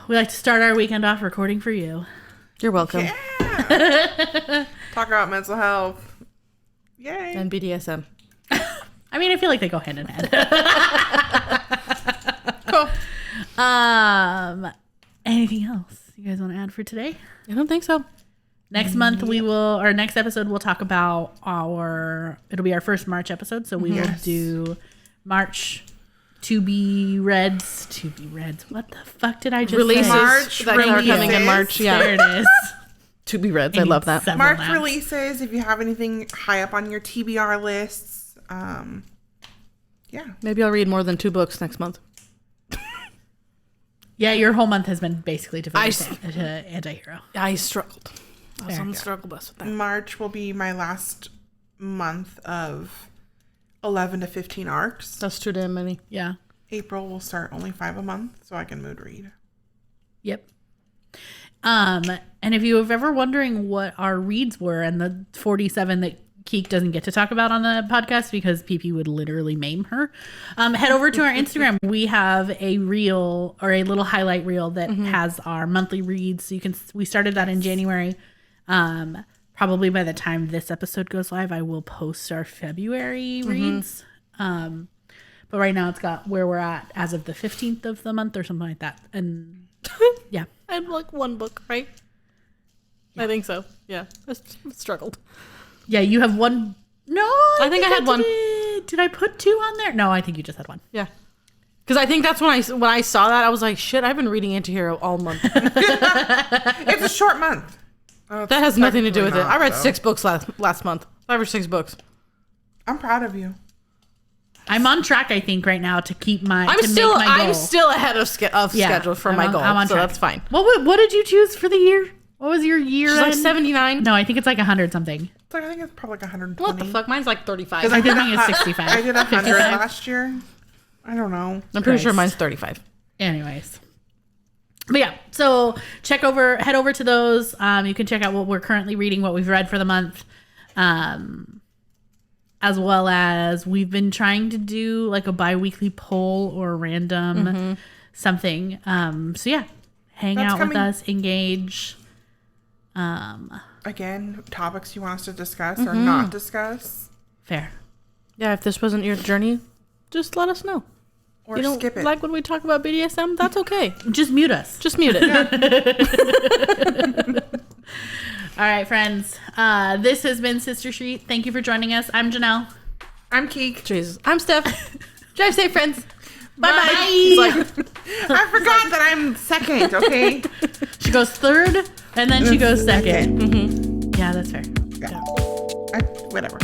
like to start our weekend off recording for you. You're welcome. Yeah. Talk about mental health. Yay. And BDSM. I mean, I feel like they go hand in hand. Cool. Anything else you guys want to add for today? I don't think so. Next month next episode we'll talk about it'll be our first March episode, so we will do March to be reds. What the fuck did I just Releases say? March that are coming in March. Yeah. There it is. To be reds. I love that. Several March naps. releases. If you have anything high up on your TBR lists. Yeah. Maybe I'll read more than 2 books next month. Yeah, your whole month has been basically devoted I- to anti-hero. I struggled. I was Fair. on the struggle bus with that. March will be my last month of 11 to 15 arcs. That's too damn many. Yeah. April will start only 5 a month, so I can mood read. Yep. And if you have ever wondering what our reads were and the 47 that Keke doesn't get to talk about on the podcast because PP would literally maim her, head over to our Instagram. We have a reel or a little highlight reel that has our monthly reads. So we started that in January. Probably by the time this episode goes live, I will post our February reads. But right now it's got where we're at as of the 15th of the month or something like that. And yeah. I had like 1 book, right? I think so. Yeah. I struggled. Yeah, you have one. No, I think I had one. Did I put 2 on there? No, I think you just had one. Yeah. Because I think that's when I saw that, I was like, shit, I've been reading Antihero all month. It's a short month. That has nothing to do with it. Not, I read though. 6 books last month. 5 or 6 books. I'm proud of you. I'm on track, I think, right now to keep my. I'm still ahead of schedule for my goal. I'm on so track. that's fine. What did you choose for the year? What was your year? She's like 79. No, I think it's like 100 something. It's like, I think it's probably like 120. What the fuck? Mine's like 35. Because I think it's 65. I did 100 55. last year. I don't know. I'm pretty sure Christ. mine's 35. Anyways. But yeah, so head over to those. You can check out what we're currently reading, what we've read for the month. As well as we've been trying to do like a bi-weekly poll or random something. So yeah, hang out with us, engage. Again, topics you want us to discuss or not discuss. Fair. Yeah, if this wasn't your journey, just let us know. Or You don't skip it. like when we talk about BDSM? That's okay. Just mute us. Just mute it. All right, friends. This has been Sister Street. Thank you for joining us. I'm Janelle. I'm Keke. Jesus. I'm Steph. Drive safe, friends. Bye-bye. He's like, I forgot that I'm second, okay? She goes third, and then she goes second. Yeah, that's fair. Yeah. Whatever.